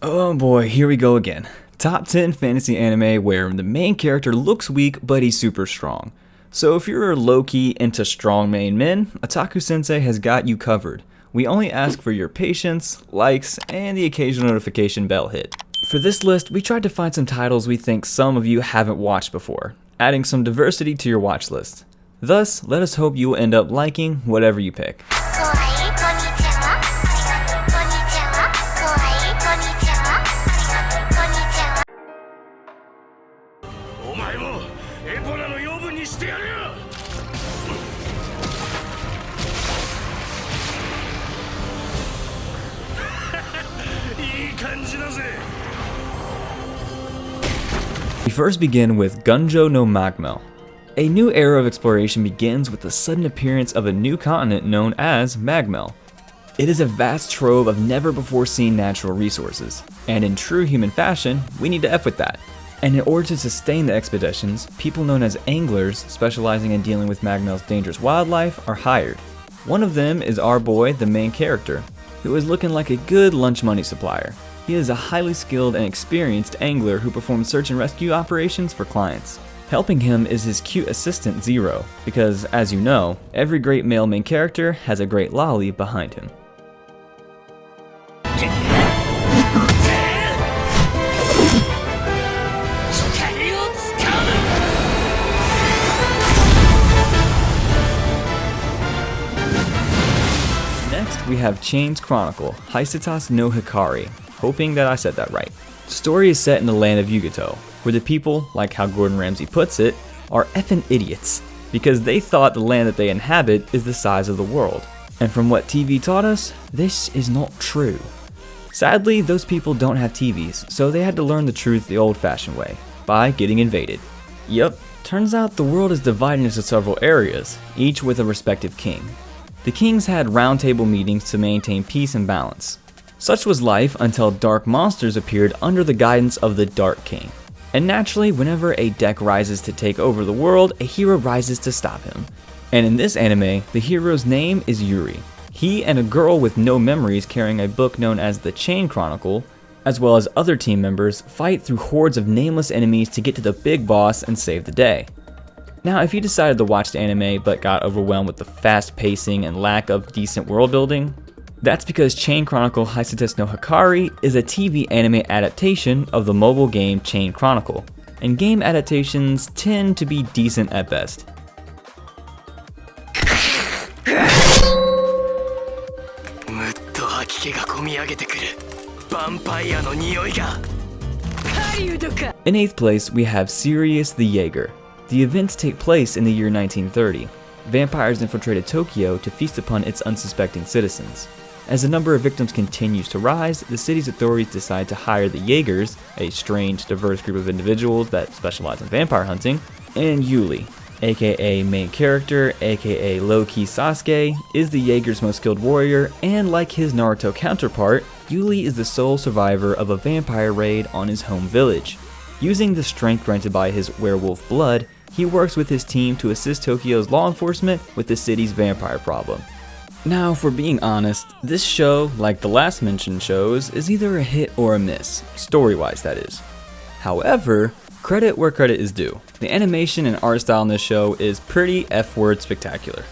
Oh boy, here we go again. Top 10 fantasy anime where the main character looks weak, but he's super strong. So if you're low-key into strong main men, Otaku Sensei has got you covered. We only ask for your patience, likes, and the occasional notification bell hit. For this list, we tried to find some titles we think some of you haven't watched before, adding some diversity to your watch list. Thus, let us hope you will end up liking whatever you pick. We first begin with Gunjo no Magmel. A new era of exploration begins with the sudden appearance of a new continent known as Magmel. It is a vast trove of never-before-seen natural resources, and in true human fashion, we need to F with that. And in order to sustain the expeditions, people known as anglers, specializing in dealing with Magmel's dangerous wildlife, are hired. One of them is our boy, the main character, who is looking like a good lunch money supplier. He is a highly skilled and experienced angler who performs search and rescue operations for clients. Helping him is his cute assistant Zero, because as you know, every great male main character has a great lolly behind him. Next, we have Chains Chronicle, Haishitas no Hikari, hoping that I said that right. The story is set in the land of Yugato, where the people, like how Gordon Ramsay puts it, are effing idiots, because they thought the land that they inhabit is the size of the world. And from what TV taught us, this is not true. Sadly, those people don't have TVs, so they had to learn the truth the old-fashioned way, by getting invaded. Yep, turns out the world is divided into several areas, each with a respective king. The kings had roundtable meetings to maintain peace and balance. Such was life until dark monsters appeared under the guidance of the Dark King. And naturally, whenever a deck rises to take over the world, a hero rises to stop him. And in this anime, the hero's name is Yuri. He and a girl with no memories carrying a book known as the Chain Chronicle, as well as other team members, fight through hordes of nameless enemies to get to the big boss and save the day. Now, if you decided to watch the anime but got overwhelmed with the fast pacing and lack of decent world building, that's because Chain Chronicle Haishitas no Hikari is a TV anime adaptation of the mobile game Chain Chronicle, and game adaptations tend to be decent at best. In 8th place, we have Sirius the Jaeger. The events take place in the year 1930. Vampires infiltrated Tokyo to feast upon its unsuspecting citizens. As the number of victims continues to rise, the city's authorities decide to hire the Jaegers, a strange, diverse group of individuals that specialize in vampire hunting, and Yuli, aka main character, aka low-key Sasuke, is the Jaeger's most skilled warrior, and like his Naruto counterpart, Yuli is the sole survivor of a vampire raid on his home village. Using the strength granted by his werewolf blood, he works with his team to assist Tokyo's law enforcement with the city's vampire problem. Now, if we're being honest, this show, like the last mentioned shows, is either a hit or a miss, story-wise that is. However, credit where credit is due. The animation and art style in this show is pretty F-word spectacular.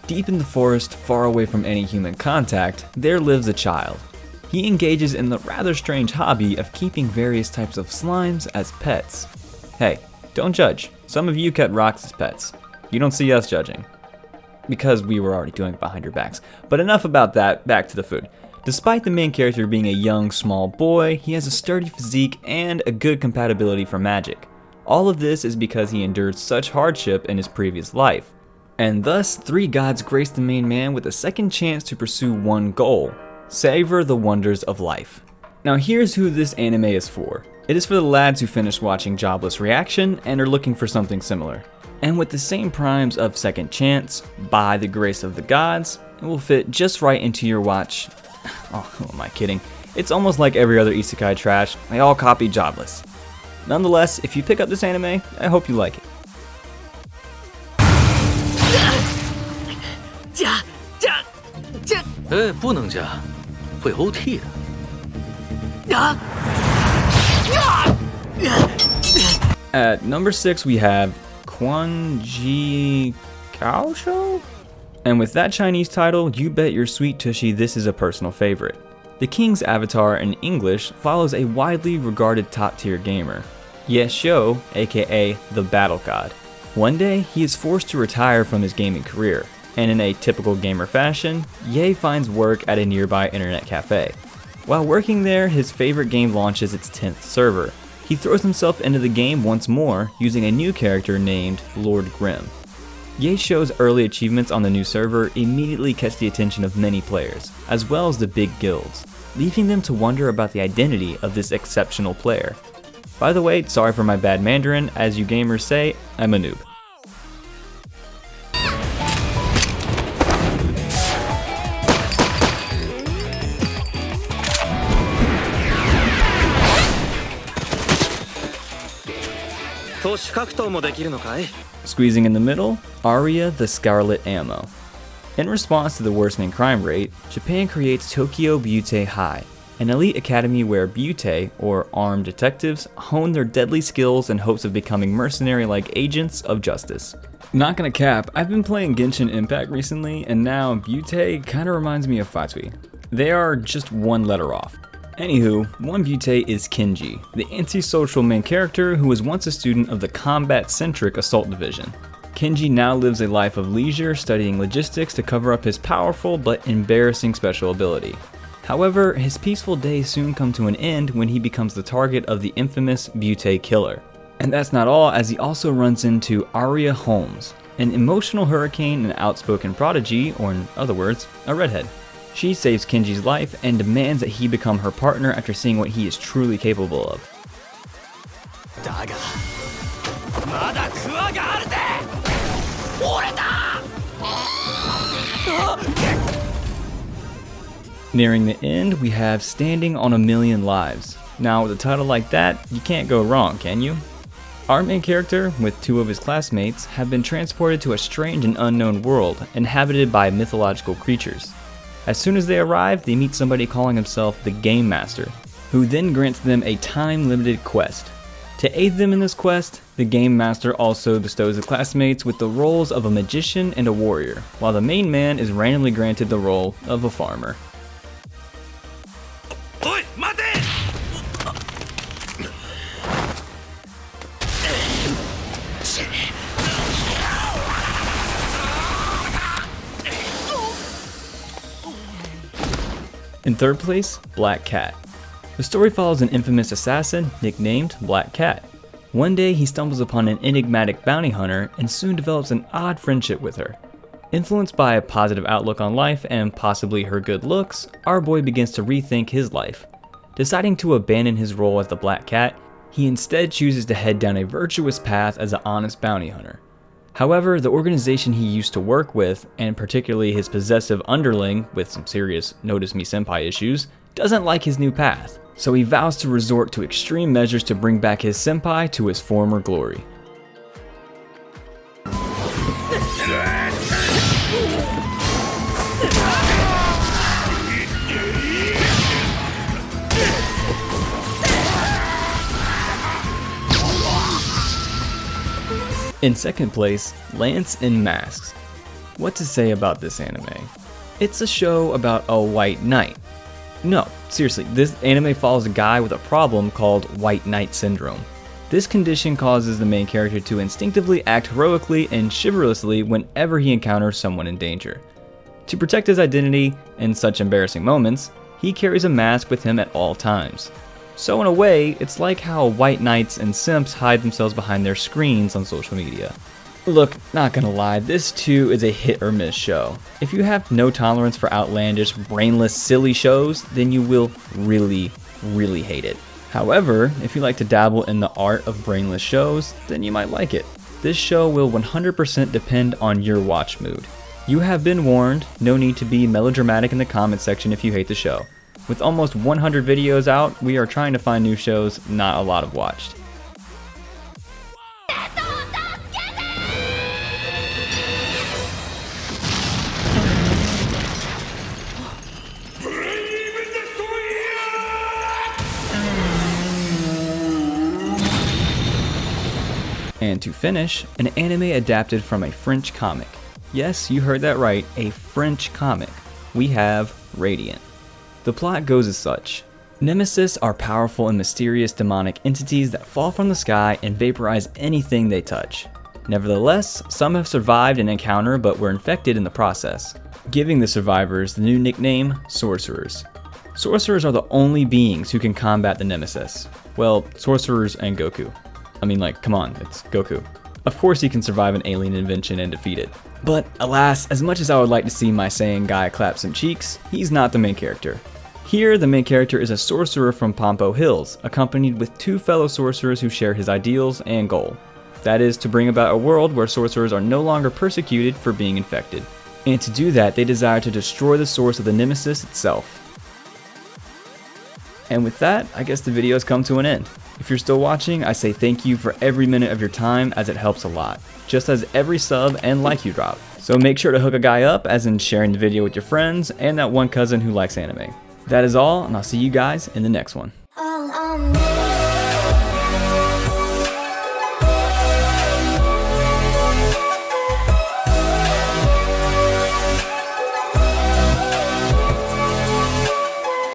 Deep in the forest, far away from any human contact, there lives a child. He engages in the rather strange hobby of keeping various types of slimes as pets. Hey, don't judge. Some of you kept rocks as pets. You don't see us judging. Because we were already doing it behind your backs. But enough about that, back to the food. Despite the main character being a young, small boy, he has a sturdy physique and a good compatibility for magic. All of this is because he endured such hardship in his previous life. And thus, 3 gods grace the main man with a second chance to pursue one goal: savor the wonders of life. Now here's who this anime is for. It is for the lads who finished watching Jobless Reaction and are looking for something similar. And with the same primes of second chance, by the grace of the gods, it will fit just right into your watch. Oh, who am I kidding? It's almost like every other isekai trash, they all copy Jobless. Nonetheless, if you pick up this anime, I hope you like it. 不能加，会 OT 的。 At number 6, we have Quan Ji Kao Show? And with that Chinese title, you bet your sweet tushy this is a personal favorite. The King's avatar in English follows a widely regarded top-tier gamer, Ye Xiu, aka the Battle God. One day, he is forced to retire from his gaming career, and in a typical gamer fashion, Ye finds work at a nearby internet cafe. While working there, his favorite game launches its 10th server. He throws himself into the game once more, using a new character named Lord Grim. Ye Xiu's early achievements on the new server immediately catch the attention of many players, as well as the big guilds, leaving them to wonder about the identity of this exceptional player. By the way, sorry for my bad Mandarin, as you gamers say, I'm a noob. Squeezing in the middle, Aria the Scarlet Ammo. In response to the worsening crime rate, Japan creates Tokyo Butte High, an elite academy where Butte, or armed detectives, hone their deadly skills in hopes of becoming mercenary-like agents of justice. Not gonna cap, I've been playing Genshin Impact recently, and now Butte kinda reminds me of Fatui. They are just one letter off. Anywho, one Butte is Kenji, the antisocial main character who was once a student of the combat-centric Assault Division. Kenji now lives a life of leisure, studying logistics to cover up his powerful but embarrassing special ability. However, his peaceful days soon come to an end when he becomes the target of the infamous Butte Killer. And that's not all, as he also runs into Aria Holmes, an emotional hurricane and outspoken prodigy, or in other words, a redhead. She saves Kenji's life and demands that he become her partner after seeing what he is truly capable of. Nearing the end, we have Standing on a Million Lives. Now, with a title like that, you can't go wrong, can you? Our main character, with 2 of his classmates, have been transported to a strange and unknown world, inhabited by mythological creatures. As soon as they arrive, they meet somebody calling himself the Game Master, who then grants them a time-limited quest. To aid them in this quest, the Game Master also bestows the classmates with the roles of a magician and a warrior, while the main man is randomly granted the role of a farmer. In third place, Black Cat. The story follows an infamous assassin nicknamed Black Cat. One day he stumbles upon an enigmatic bounty hunter and soon develops an odd friendship with her. Influenced by a positive outlook on life and possibly her good looks, our boy begins to rethink his life. Deciding to abandon his role as the Black Cat, he instead chooses to head down a virtuous path as an honest bounty hunter. However, the organization he used to work with, and particularly his possessive underling with some serious notice me senpai issues, doesn't like his new path, so he vows to resort to extreme measures to bring back his senpai to his former glory. In second place, Lance in Masks. What to say about this anime? It's a show about a white knight. No, seriously, this anime follows a guy with a problem called White Knight Syndrome. This condition causes the main character to instinctively act heroically and chivalrously whenever he encounters someone in danger. To protect his identity in such embarrassing moments, he carries a mask with him at all times. So in a way, it's like how white knights and simps hide themselves behind their screens on social media. Look, not gonna lie, this too is a hit or miss show. If you have no tolerance for outlandish, brainless, silly shows, then you will really hate it. However, if you like to dabble in the art of brainless shows, then you might like it. This show will 100% depend on your watch mood. You have been warned, no need to be melodramatic in the comment section if you hate the show. With almost 100 videos out, we are trying to find new shows not a lot of watched. And to finish, an anime adapted from a French comic. Yes, you heard that right, a French comic. We have Radiant. The plot goes as such. Nemesis are powerful and mysterious demonic entities that fall from the sky and vaporize anything they touch. Nevertheless, some have survived an encounter but were infected in the process, giving the survivors the new nickname Sorcerers. Sorcerers are the only beings who can combat the Nemesis. Well, sorcerers and Goku. I mean, like, come on, it's Goku. Of course he can survive an alien invention and defeat it. But alas, as much as I would like to see my Saiyan guy clap some cheeks, he's not the main character. Here, the main character is a sorcerer from Pompo Hills, accompanied with 2 fellow sorcerers who share his ideals and goal. That is, to bring about a world where sorcerers are no longer persecuted for being infected. And to do that, they desire to destroy the source of the Nemesis itself. And with that, I guess the video has come to an end. If you're still watching, I say thank you for every minute of your time, as it helps a lot, just as every sub and like you drop. So make sure to hook a guy up, as in sharing the video with your friends and that one cousin who likes anime. That is all, and I'll see you guys in the next one.